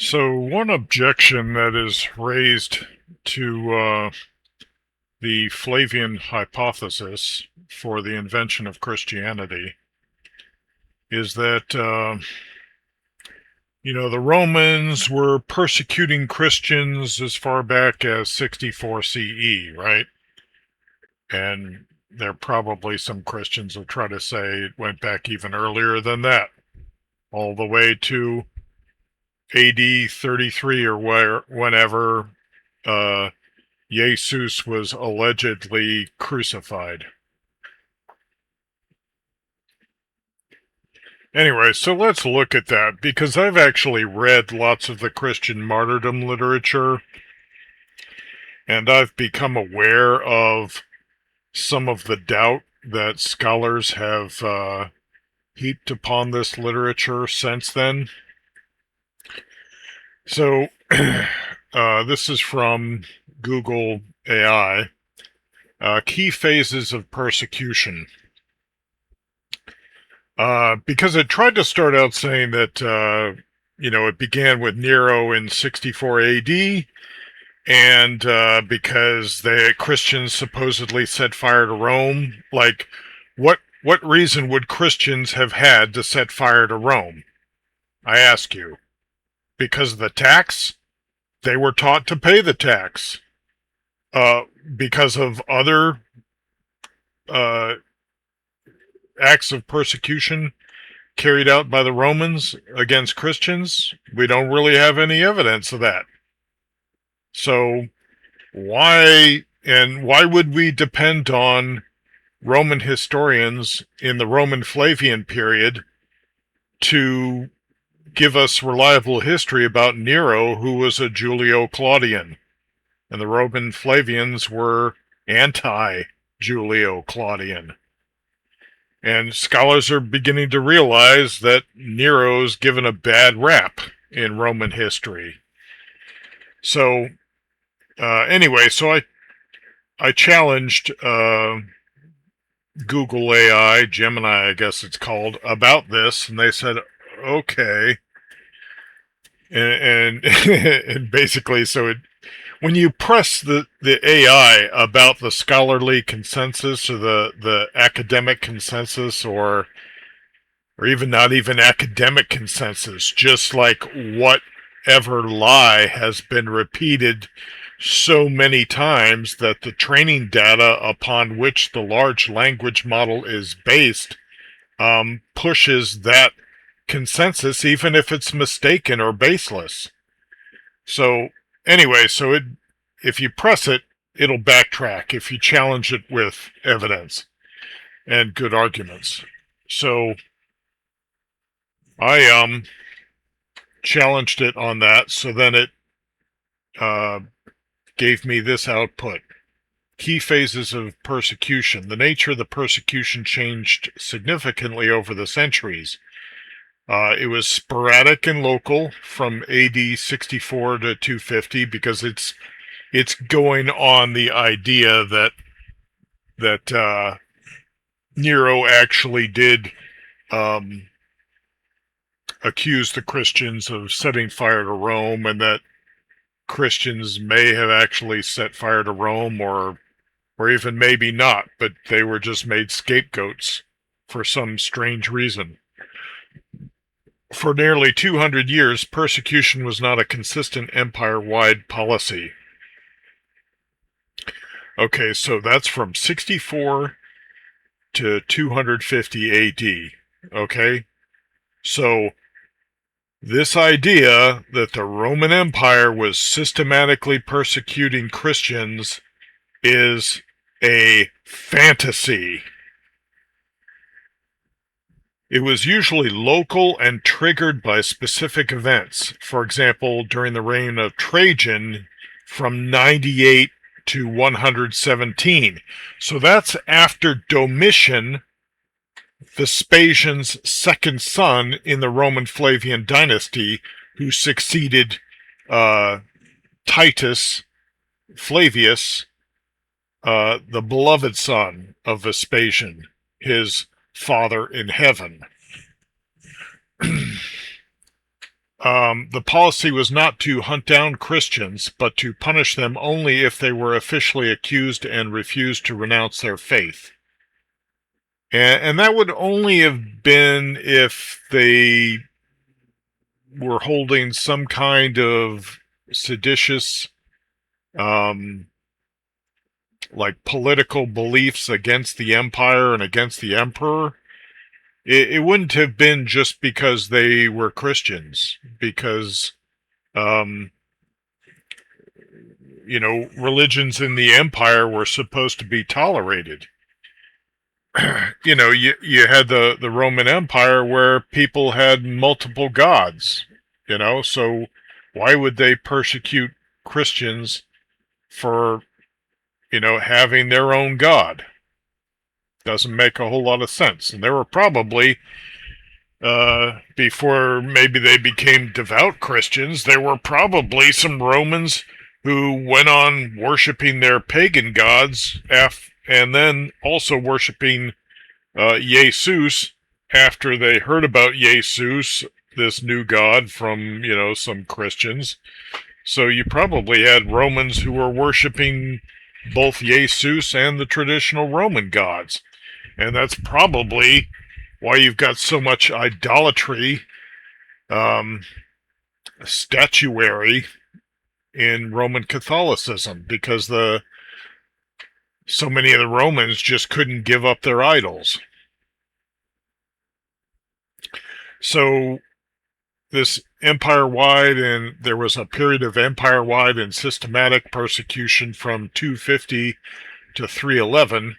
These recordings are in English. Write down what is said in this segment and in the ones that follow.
So one objection that is raised to the Flavian hypothesis for the invention of Christianity is that, the Romans were persecuting Christians as far back as 64 CE, right? And there are probably some Christians who try to say it went back even earlier than that, all the way to AD 33 or whenever Jesus was allegedly crucified. Anyway, so let's look at that, because I've actually read lots of the Christian martyrdom literature, and I've become aware of some of the doubt that scholars have heaped upon this literature since then. So, this is from Google AI. Key phases of persecution. Because it tried to start out saying that, it began with Nero in 64 AD, and because the Christians supposedly set fire to Rome. Like, what reason would Christians have had to set fire to Rome? I ask you. Because of the tax? They were taught to pay the tax. Because of other uh, acts of persecution carried out by the Romans against Christians? We don't really have any evidence of that. So why would we depend on Roman historians in the Roman Flavian period to give us reliable history about Nero, who was a julio-claudian, and the Roman Flavians were anti-julio-claudian? And scholars are beginning to realize that Nero's given a bad rap in Roman history. So, anyway, so I challenged Google AI, Gemini, I guess it's called, about this, and they said, okay. And and basically, when you press the AI about the scholarly consensus or the academic consensus, or even not even academic consensus, just like whatever lie has been repeated so many times that the training data upon which the large language model is based pushes that consensus, even if it's mistaken or baseless. So anyway, if you press it, it'll backtrack if you challenge it with evidence and good arguments. So I challenged it on that, so then it gave me this output. Key phases of persecution. The nature of the persecution changed significantly over the centuries. It was sporadic and local from AD 64 to 250, because it's going on the idea that Nero actually did accuse the Christians of setting fire to Rome, and that Christians may have actually set fire to Rome, or even maybe not, but they were just made scapegoats for some strange reason. For nearly 200 years, persecution was not a consistent empire-wide policy. Okay, so that's from 64 to 250 AD. Okay? So this idea that the Roman Empire was systematically persecuting Christians is a fantasy. It was usually local and triggered by specific events. For example, during the reign of Trajan from 98 to 117. So that's after Domitian, Vespasian's second son in the Roman Flavian dynasty, who succeeded Titus Flavius, the beloved son of Vespasian, his father in heaven. The policy was not to hunt down Christians, but to punish them only if they were officially accused and refused to renounce their faith. And that would only have been if they were holding some kind of seditious, like political beliefs against the empire and against the emperor. It wouldn't have been just because they were Christians, because, religions in the empire were supposed to be tolerated. You had the Roman Empire where people had multiple gods, so why would they persecute Christians for, having their own god? Doesn't make a whole lot of sense. And there were probably, before maybe they became devout Christians, there were probably some Romans who went on worshiping their pagan gods and then also worshiping Jesus after they heard about Jesus, this new god, from, some Christians. So you probably had Romans who were worshiping both Jesus and the traditional Roman gods. And that's probably why you've got so much idolatry, statuary in Roman Catholicism, because so many of the Romans just couldn't give up their idols. So this empire-wide, and there was a period of empire-wide and systematic persecution from 250 to 311.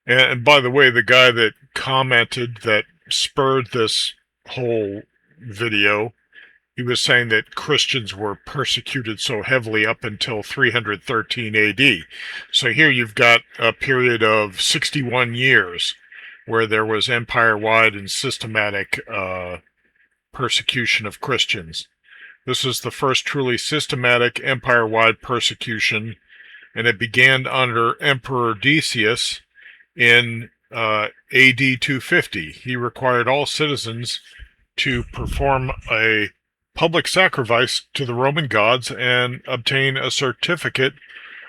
And by the way, the guy that commented that spurred this whole video, he was saying that Christians were persecuted so heavily up until 313 AD. So here you've got a period of 61 years where there was empire-wide and systematic persecution of Christians. This is the first truly systematic empire-wide persecution, and it began under Emperor Decius in AD 250. He required all citizens to perform a public sacrifice to the Roman gods and obtain a certificate,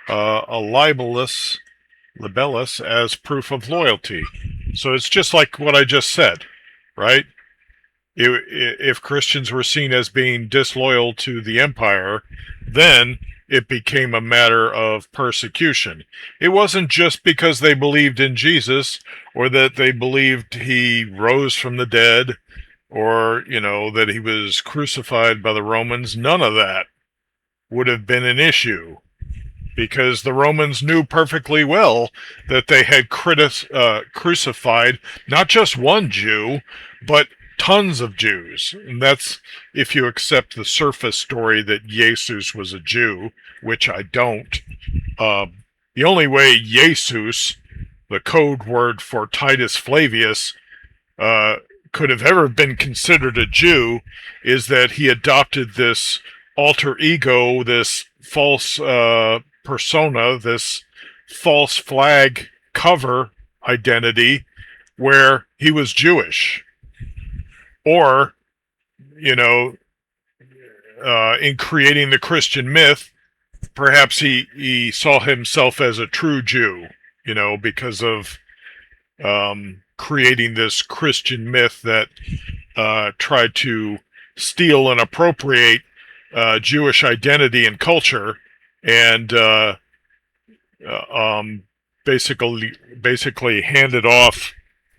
a libellus, as proof of loyalty. So it's just like what I just said, right? If Christians were seen as being disloyal to the empire, then it became a matter of persecution. It wasn't just because they believed in Jesus, or that they believed he rose from the dead, or, that he was crucified by the Romans. None of that would have been an issue, because the Romans knew perfectly well that they had crucified not just one Jew, but tons of Jews. And that's if you accept the surface story that Jesus was a Jew, which I don't. The only way Jesus, the code word for Titus Flavius, could have ever been considered a Jew is that he adopted this alter ego, this false persona, this false flag cover identity where he was Jewish. Or, in creating the Christian myth, perhaps he saw himself as a true Jew, because of creating this Christian myth that tried to steal and appropriate Jewish identity and culture, and basically hand it off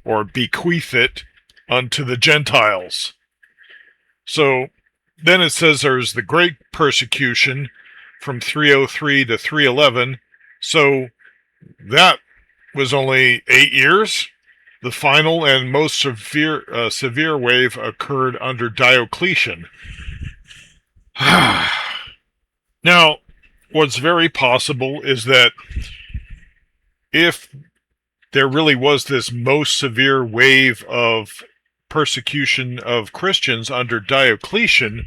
or bequeath it unto the Gentiles. So then it says there's the great persecution from 303 to 311. So that was only 8 years. The final and most severe wave occurred under Diocletian. Now, what's very possible is that if there really was this most severe wave of persecution of Christians under Diocletian,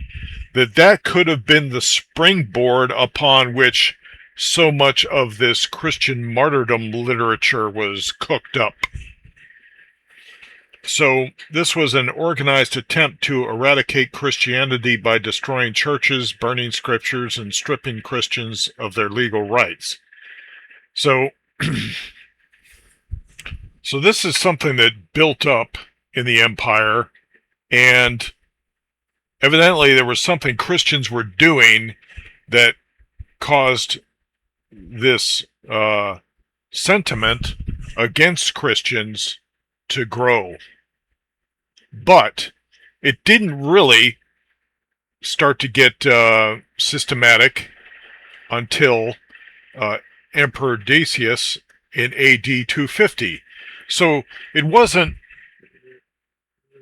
that could have been the springboard upon which so much of this Christian martyrdom literature was cooked up. So this was an organized attempt to eradicate Christianity by destroying churches, burning scriptures, and stripping Christians of their legal rights. So, so this is something that built up in the empire, and evidently there was something Christians were doing that caused this sentiment against Christians to grow. But it didn't really start to get systematic until Emperor Decius in AD 250. So it wasn't.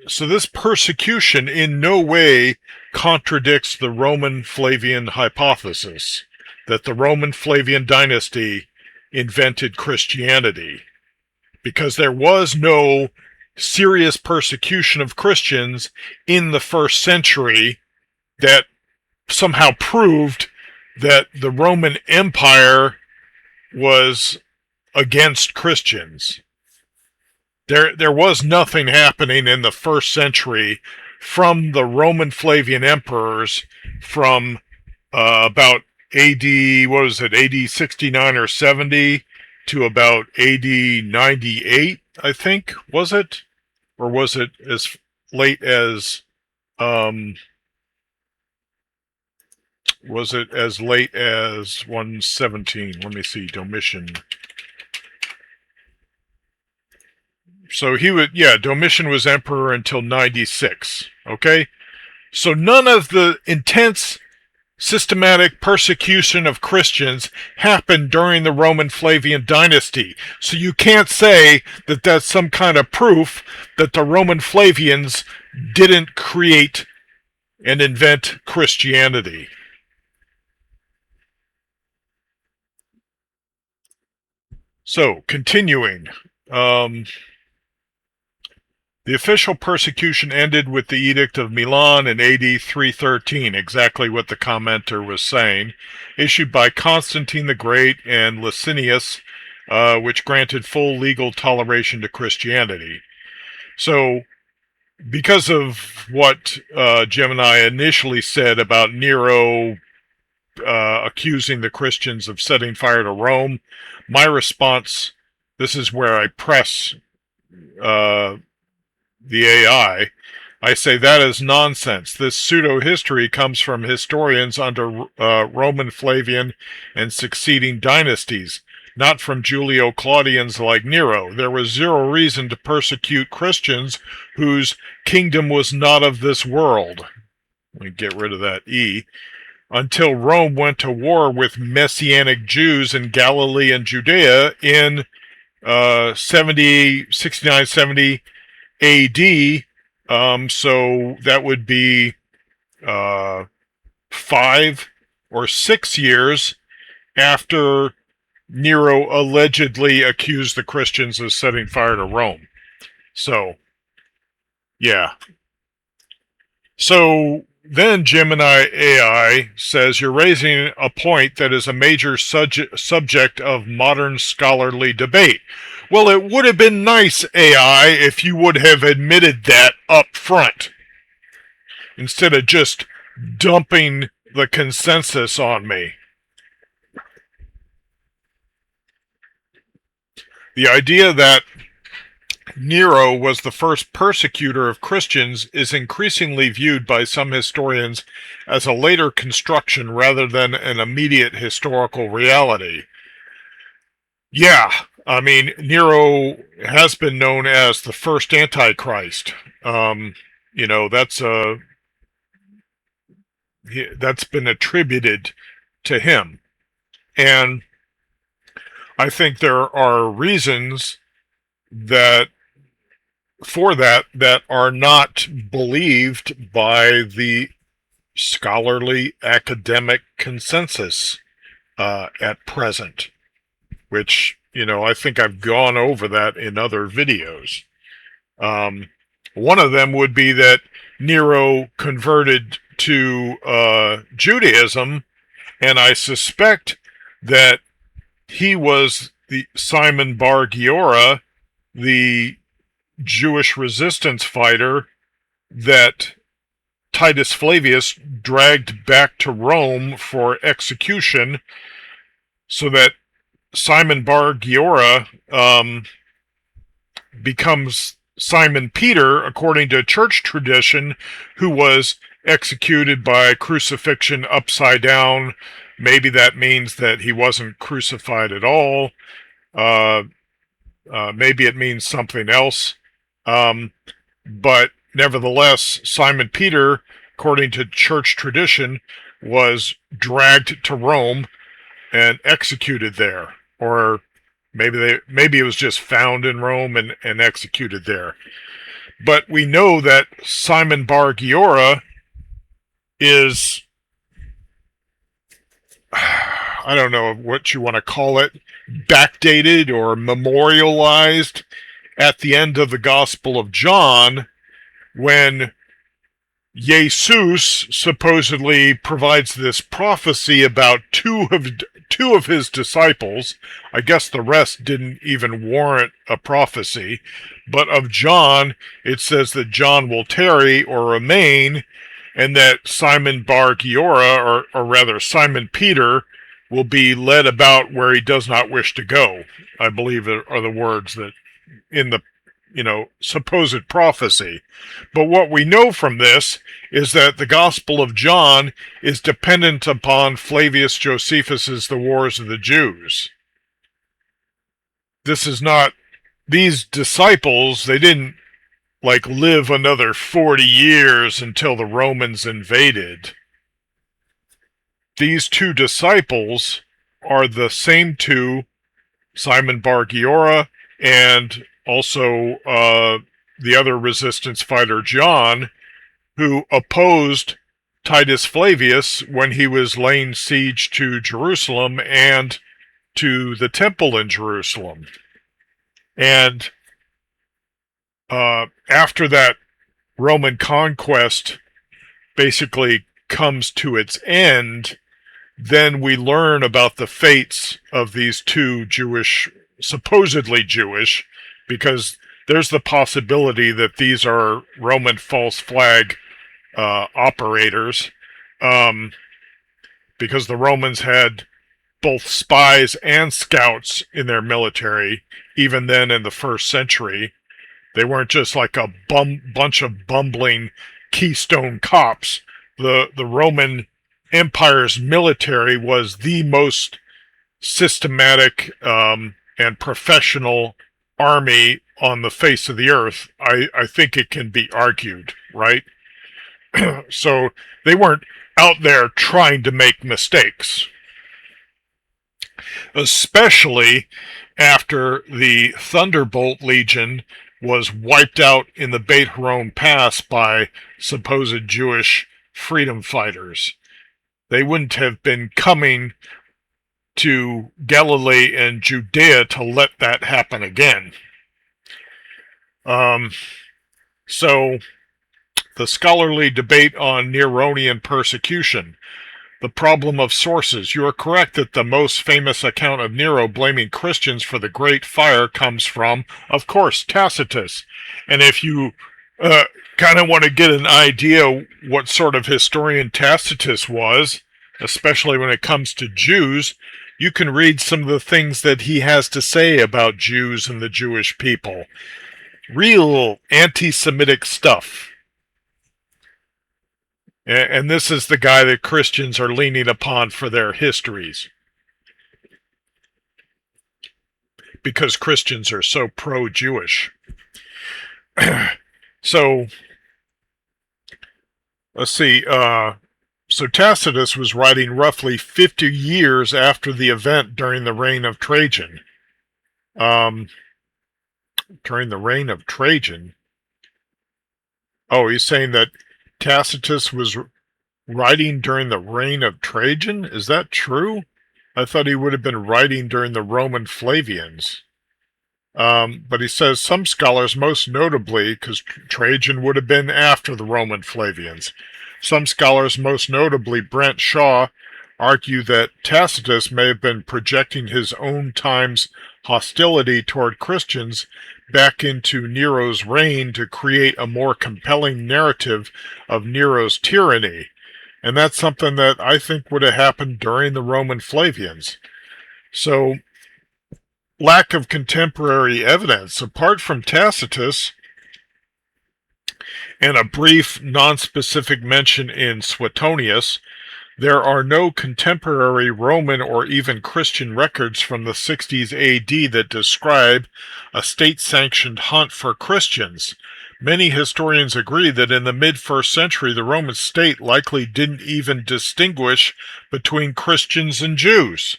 So this persecution in no way contradicts the Roman Flavian hypothesis that the Roman Flavian dynasty invented Christianity, because there was no serious persecution of Christians in the first century that somehow proved that the Roman Empire was against Christians. There was nothing happening in the first century from the Roman Flavian emperors from about AD, what was it, AD 69 or 70 to about AD 98, I think, was it? Or was it as late as, was it as late as 117? Let me see, Domitian. So Domitian was emperor until 96, okay? So none of the intense systematic persecution of Christians happened during the Roman Flavian dynasty. So you can't say that that's some kind of proof that the Roman Flavians didn't create and invent Christianity. So, continuing. The official persecution ended with the Edict of Milan in AD 313, exactly what the commenter was saying, issued by Constantine the Great and Licinius, which granted full legal toleration to Christianity. So, because of what Gemini initially said about Nero accusing the Christians of setting fire to Rome, my response, this is where I press the AI, I say that is nonsense. This pseudo-history comes from historians under Roman Flavian and succeeding dynasties, not from julio-claudians like Nero. There was zero reason to persecute Christians whose kingdom was not of this world. Let me get rid of that E. Until Rome went to war with Messianic Jews in Galilee and Judea in 69, 70 AD, so that would be 5 or 6 years after Nero allegedly accused the Christians of setting fire to Rome. So, yeah. So then Gemini AI says, you're raising a point that is a major subject of modern scholarly debate. Well, it would have been nice, AI, if you would have admitted that up front, instead of just dumping the consensus on me. The idea that Nero was the first persecutor of Christians is increasingly viewed by some historians as a later construction rather than an immediate historical reality. Yeah, I mean, Nero has been known as the first Antichrist. That's been attributed to him. And I think there are reasons for that are not believed by the scholarly academic consensus at present, which, I think I've gone over that in other videos. One of them would be that Nero converted to Judaism, and I suspect that he was the Simon Bar Giora, the Jewish resistance fighter that Titus Flavius dragged back to Rome for execution, so that Simon Bar Giora becomes Simon Peter, according to church tradition, who was executed by crucifixion upside down. Maybe that means that he wasn't crucified at all. Maybe it means something else. But nevertheless, Simon Peter, according to church tradition, was dragged to Rome and executed there. Or maybe it was just found in Rome and executed there. But we know that Simon Bar Giora is, I don't know what you want to call it, backdated or memorialized at the end of the Gospel of John, when Jesus supposedly provides this prophecy about two of his disciples. I guess the rest didn't even warrant a prophecy, but of John, it says that John will tarry or remain, and that Simon Bar Giora, or rather Simon Peter, will be led about where he does not wish to go, I believe are the words that in the supposed prophecy. But what we know from this is that the Gospel of John is dependent upon Flavius Josephus's The Wars of the Jews. This is not, these disciples, they didn't live another 40 years until the Romans invaded. These two disciples are the same two, Simon Bar Giora and also the other resistance fighter, John, who opposed Titus Flavius when he was laying siege to Jerusalem and to the temple in Jerusalem. And after that Roman conquest basically comes to its end, then we learn about the fates of these two supposedly Jewish, because there's the possibility that these are Roman false flag operators, because the Romans had both spies and scouts in their military, even then in the first century. They weren't just like a bunch of bumbling Keystone cops. The Roman Empire's military was the most systematic and professional army on the face of the earth. I think it can be argued, right? So they weren't out there trying to make mistakes, especially after the Thunderbolt Legion was wiped out in the Beit Horon Pass by supposed Jewish freedom fighters. They wouldn't have been coming to Galilee and Judea to let that happen again. So the scholarly debate on Neronian persecution. The problem of sources. You are correct that the most famous account of Nero blaming Christians for the Great Fire comes from, of course, Tacitus. And if you kind of want to get an idea what sort of historian Tacitus was, especially when it comes to Jews, you can read some of the things that he has to say about Jews and the Jewish people. Real anti-Semitic stuff. And this is the guy that Christians are leaning upon for their histories, because Christians are so pro-Jewish. So, let's see. So Tacitus was writing roughly 50 years after the event during the reign of Trajan. During the reign of Trajan? Oh, he's saying that Tacitus was writing during the reign of Trajan? Is that true? I thought he would have been writing during the Roman Flavians. But he says some scholars, most notably, because Trajan would have been after the Roman Flavians, some scholars, most notably Brent Shaw, argue that Tacitus may have been projecting his own time's hostility toward Christians back into Nero's reign to create a more compelling narrative of Nero's tyranny. And that's something that I think would have happened during the Roman Flavians. So, lack of contemporary evidence, apart from Tacitus and a brief, non-specific mention in Suetonius, there are no contemporary Roman or even Christian records from the 60s AD that describe a state-sanctioned hunt for Christians. Many historians agree that in the mid-1st century, the Roman state likely didn't even distinguish between Christians and Jews.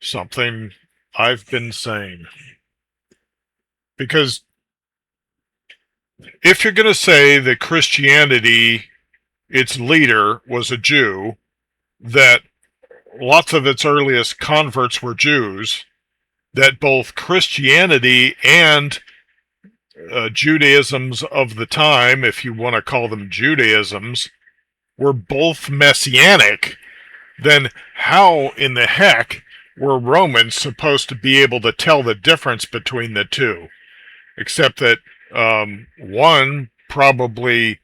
Something I've been saying. Because if you're going to say that Christianity, its leader, was a Jew, that lots of its earliest converts were Jews, that both Christianity and Judaisms of the time, if you want to call them Judaisms, were both messianic, then how in the heck were Romans supposed to be able to tell the difference between the two? Except that one probably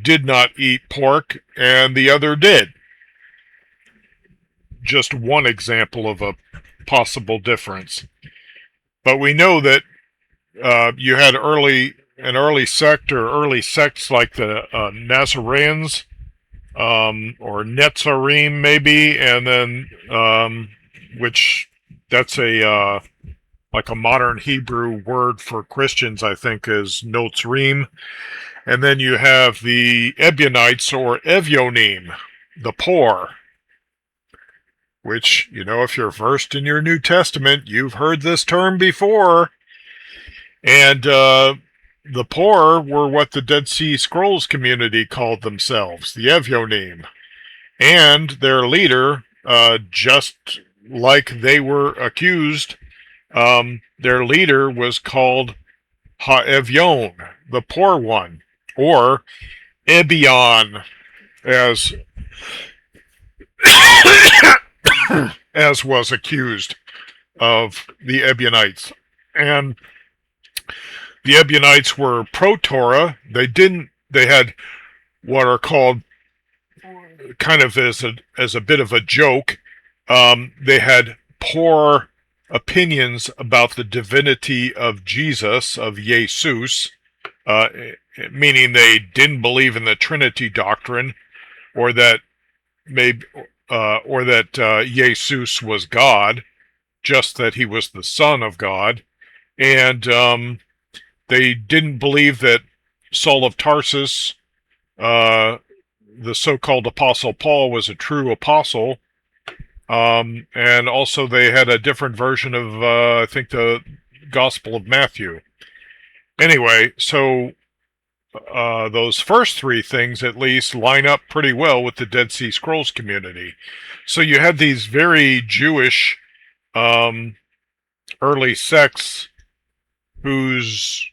did not eat pork and the other did. Just one example of a possible difference. But we know that you had an early sect or early sects like the Nazarenes or Netzarim maybe, and then which that's a like a modern Hebrew word for Christians, I think, is Notzrim. And then you have the Ebionites or Evyonim, the poor, which, you know, if you're versed in your New Testament, you've heard this term before. And the poor were what the Dead Sea Scrolls community called themselves, the Evyonim. And their leader, just like they were accused, their leader was called Ha-Evyon, the poor one, or Ebion, as as was accused of the Ebionites. And the Ebionites were pro-Torah. They had what are called, kind of as a bit of a joke, they had poor opinions about the divinity of Jesus, of Jesus, meaning they didn't believe in the Trinity doctrine, or that Jesus was God, just that he was the Son of God, and they didn't believe that Saul of Tarsus, the so-called Apostle Paul, was a true apostle. And also they had a different version of, I think, the Gospel of Matthew. Anyway, so those first three things at least line up pretty well with the Dead Sea Scrolls community. So you had these very Jewish early sects whose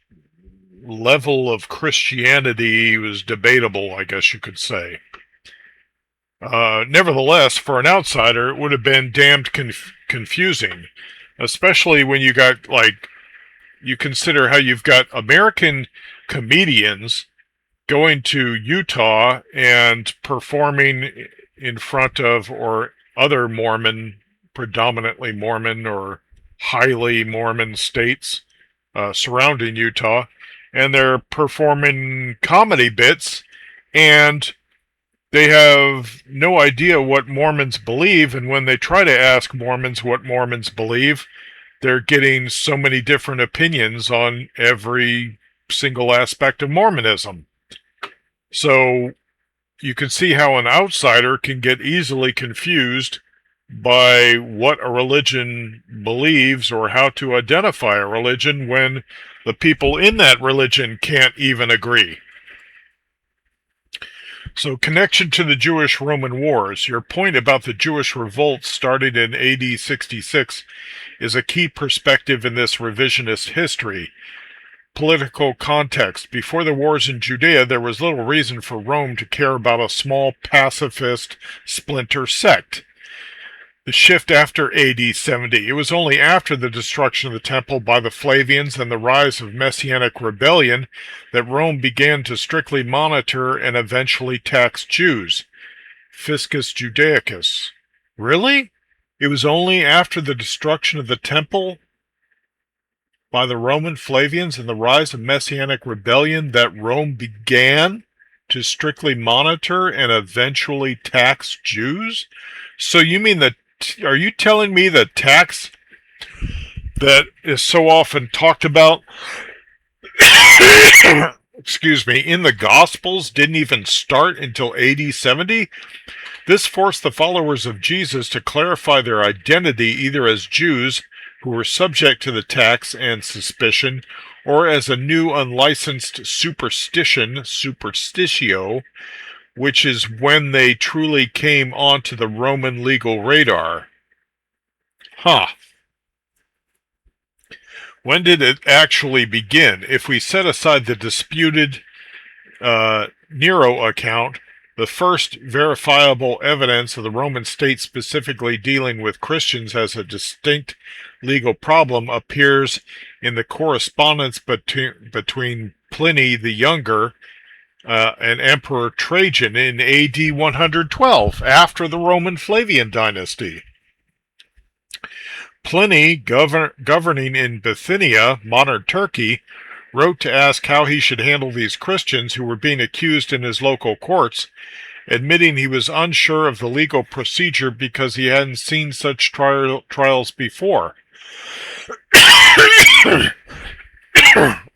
level of Christianity was debatable, I guess you could say. Nevertheless, for an outsider, it would have been damned confusing, especially when you got, like, you consider how you've got American comedians going to Utah and performing in front of, or other Mormon, predominantly Mormon or highly Mormon states surrounding Utah, and they're performing comedy bits, and they have no idea what Mormons believe, and when they try to ask Mormons what Mormons believe, they're getting so many different opinions on every single aspect of Mormonism. So you can see how an outsider can get easily confused by what a religion believes or how to identify a religion when the people in that religion can't even agree. So, connection to the Jewish-Roman Wars. Your point about the Jewish revolt started in AD 66 is a key perspective in this revisionist history. Political context. Before the wars in Judea, there was little reason for Rome to care about a small pacifist splinter sect. The shift after AD 70. It was only after the destruction of the temple by the Flavians and the rise of Messianic rebellion that Rome began to strictly monitor and eventually tax Jews. Fiscus Judaicus. Really? It was only after the destruction of the temple by the Roman Flavians and the rise of Messianic rebellion that Rome began to strictly monitor and eventually tax Jews? So you mean that, are you telling me the tax that is so often talked about, excuse me, in the Gospels didn't even start until AD 70? This forced the followers of Jesus to clarify their identity either as Jews who were subject to the tax and suspicion, or as a new unlicensed superstitio, which is when they truly came onto the Roman legal radar. Huh. When did it actually begin? If we set aside the disputed Nero account, the first verifiable evidence of the Roman state specifically dealing with Christians as a distinct legal problem appears in the correspondence between Pliny the Younger and Emperor Trajan in AD 112, after the Roman Flavian dynasty. Pliny, governing in Bithynia, modern Turkey, wrote to ask how he should handle these Christians who were being accused in his local courts, admitting he was unsure of the legal procedure because he hadn't seen such trials before.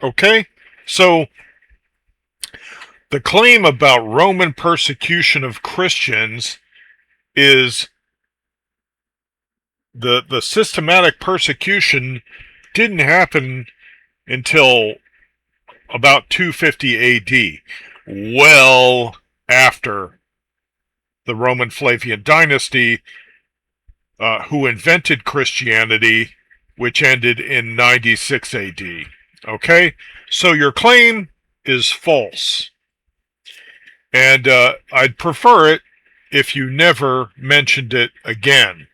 Okay? So, the claim about Roman persecution of Christians is the systematic persecution didn't happen until about 250 AD, well after the Roman Flavian dynasty, who invented Christianity, which ended in 96 AD. Okay? So your claim is false. And I'd prefer it if you never mentioned it again.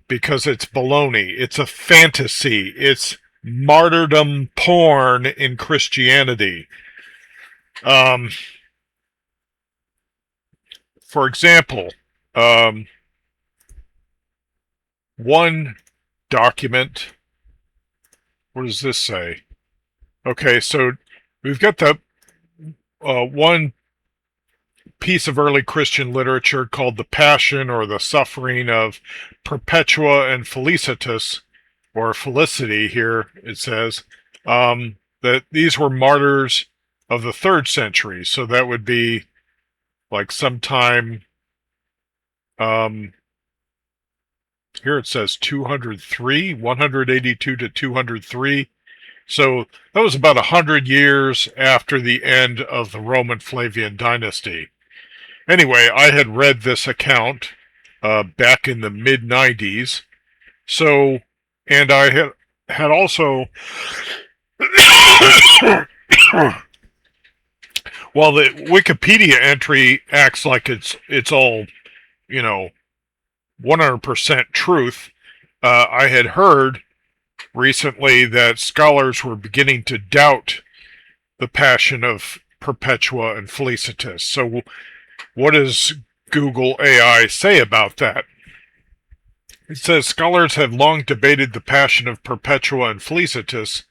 Because it's baloney. It's a fantasy. It's martyrdom porn in Christianity. For example, one document, what does this say? Okay, so we've got the one piece of early Christian literature called The Passion or the Suffering of Perpetua and Felicitas, or Felicity here it says, that these were martyrs of the 3rd century. So that would be like sometime, here it says 203, 182 to 203. So that was about 100 years after the end of the Roman Flavian dynasty. Anyway, I had read this account back in the mid-90s. So, and I had also, while the Wikipedia entry acts like it's all, 100% truth, I had heard recently that scholars were beginning to doubt the passion of Perpetua and Felicitas. So what does Google AI say about that? It says scholars have long debated the passion of Perpetua and Felicitas,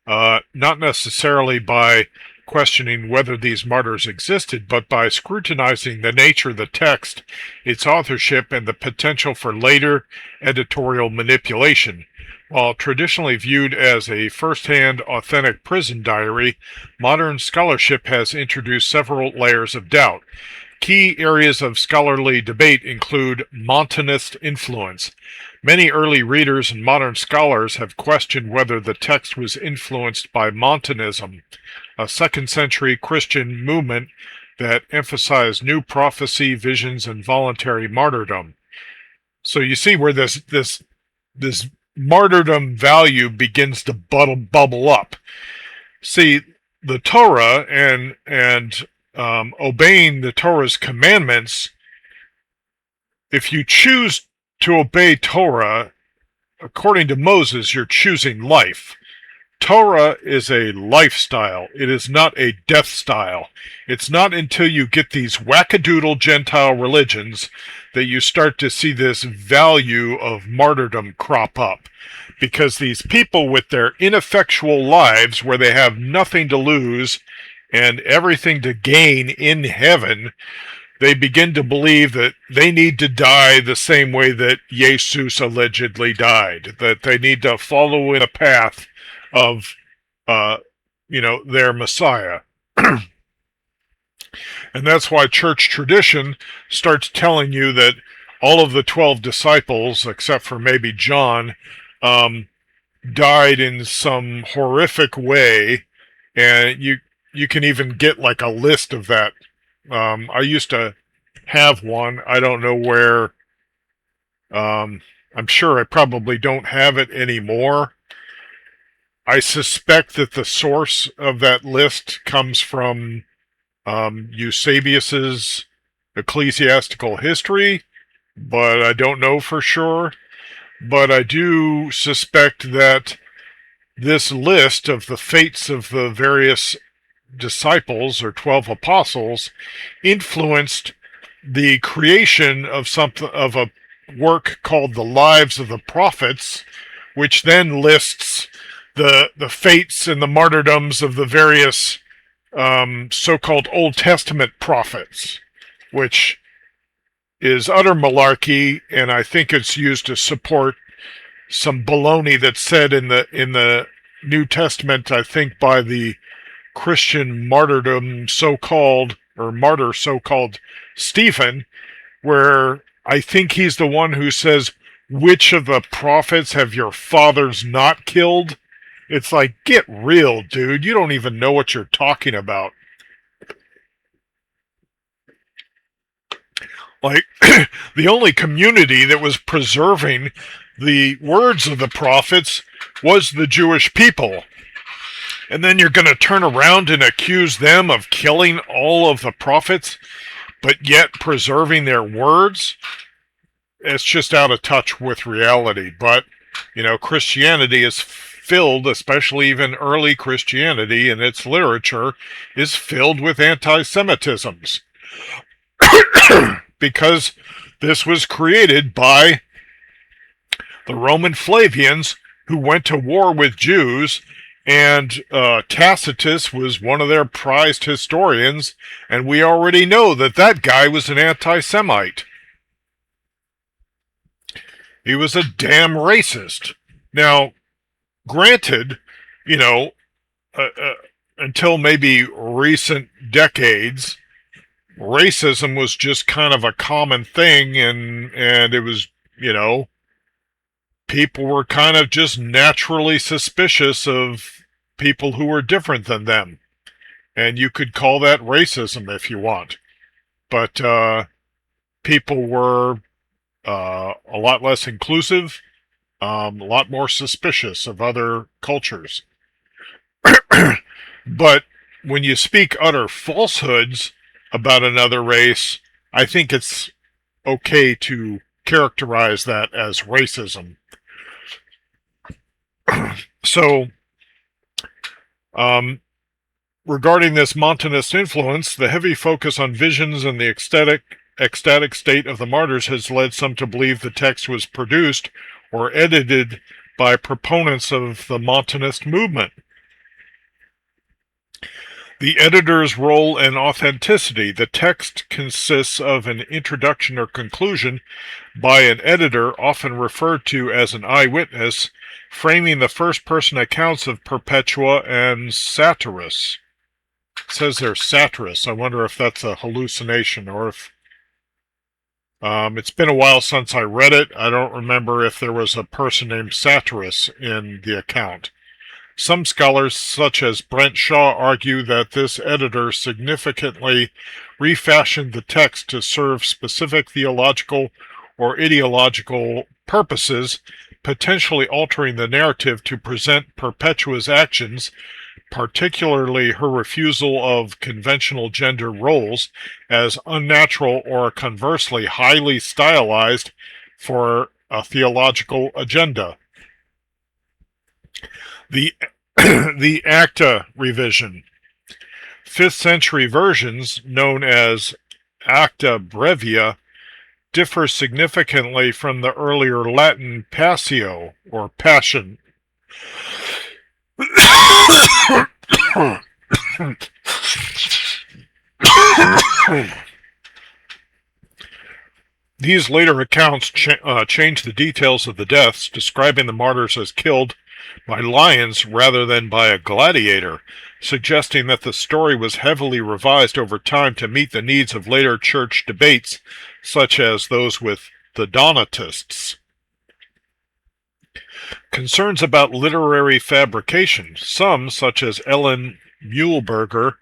not necessarily by questioning whether these martyrs existed, but by scrutinizing the nature of the text, its authorship, and the potential for later editorial manipulation. While traditionally viewed as a first-hand, authentic prison diary, modern scholarship has introduced several layers of doubt. Key areas of scholarly debate include Montanist influence. Many early readers and modern scholars have questioned whether the text was influenced by Montanism, a 2nd century Christian movement that emphasized new prophecy, visions, and voluntary martyrdom. So you see where this martyrdom value begins to bubble up. See, the Torah and obeying the Torah's commandments if you choose to obey Torah, according to Moses, you're choosing life. Torah is a lifestyle. It is not a death style. It's not until you get these wackadoodle Gentile religions that you start to see this value of martyrdom crop up. Because these people with their ineffectual lives where they have nothing to lose and everything to gain in heaven, they begin to believe that they need to die the same way that Jesus allegedly died, that they need to follow in a path of, their Messiah. And that's why church tradition starts telling you that all of the 12 disciples, except for maybe John, died in some horrific way, and you can even get like a list of that. I used to have one. I don't know where. I'm sure I probably don't have it anymore. I suspect that the source of that list comes from Eusebius's Ecclesiastical History, but I don't know for sure. But I do suspect that this list of the fates of the various disciples or 12 apostles influenced the creation of a work called the Lives of the Prophets, which then lists the fates and the martyrdoms of the various so-called Old Testament prophets, which is utter malarkey, and I think it's used to support some baloney that's said in the New Testament, I think by the Christian martyrdom so-called, or martyr so-called Stephen, where I think he's the one who says, "Which of the prophets have your fathers not killed?" It's like, get real, dude. You don't even know what you're talking about. Like, the only community that was preserving the words of the prophets was the Jewish people. And then you're going to turn around and accuse them of killing all of the prophets, but yet preserving their words? It's just out of touch with reality. But, Christianity is filled, especially even early Christianity and its literature, is filled with anti-Semitisms. Because this was created by the Roman Flavians who went to war with Jews, and Tacitus was one of their prized historians, and we already know that guy was an anti-Semite. He was a damn racist. Now, granted, until maybe recent decades, racism was just kind of a common thing, and it was, people were kind of just naturally suspicious of people who were different than them. And you could call that racism if you want. But people were a lot less inclusive, a lot more suspicious of other cultures. But when you speak utter falsehoods about another race, I think it's okay to characterize that as racism. So, regarding this Montanist influence, the heavy focus on visions and the ecstatic state of the martyrs has led some to believe the text was produced or edited by proponents of the Montanist movement. The editor's role and authenticity. The text consists of an introduction or conclusion by an editor, often referred to as an eyewitness, framing the first-person accounts of Perpetua and Satyrus. It says there's Satyrus. I wonder if that's a hallucination or if... it's been a while since I read it. I don't remember if there was a person named Satyrus in the account. Some scholars, such as Brent Shaw, argue that this editor significantly refashioned the text to serve specific theological or ideological purposes, potentially altering the narrative to present Perpetua's actions particularly her refusal of conventional gender roles as unnatural or conversely highly stylized for a theological agenda. The, the Acta revision. 5th century versions, known as Acta Brevia, differ significantly from the earlier Latin Passio, or Passion. These later accounts change the details of the deaths, describing the martyrs as killed by lions rather than by a gladiator, suggesting that the story was heavily revised over time to meet the needs of later church debates, such as those with the Donatists. Concerns about literary fabrication. Some, such as Ellen Muehlberger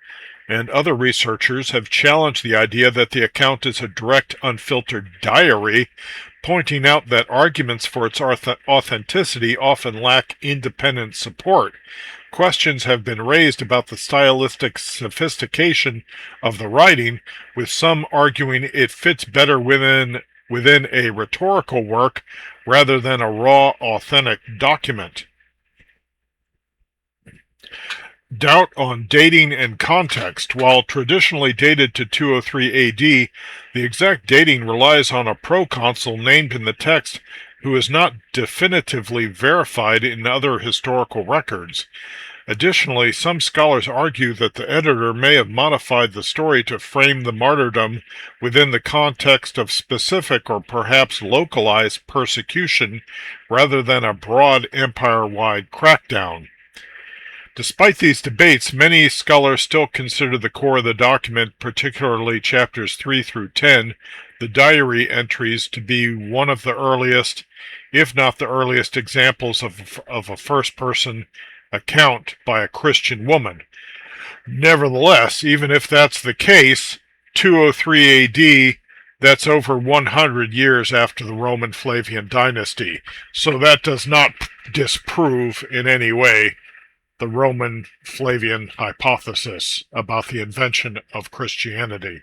and other researchers, have challenged the idea that the account is a direct, unfiltered diary, pointing out that arguments for its authenticity often lack independent support. Questions have been raised about the stylistic sophistication of the writing, with some arguing it fits better within a rhetorical work rather than a raw, authentic document. Doubt on dating and context. While traditionally dated to 203 AD, the exact dating relies on a proconsul named in the text who is not definitively verified in other historical records. Additionally, some scholars argue that the editor may have modified the story to frame the martyrdom within the context of specific or perhaps localized persecution rather than a broad empire-wide crackdown. Despite these debates, many scholars still consider the core of the document, particularly chapters 3 through 10, the diary entries, to be one of the earliest, if not the earliest, examples of a first-person account by a Christian woman. Nevertheless, even if that's the case, 203 AD, that's over 100 years after the Roman Flavian dynasty, so that does not disprove in any way the Roman Flavian hypothesis about the invention of Christianity.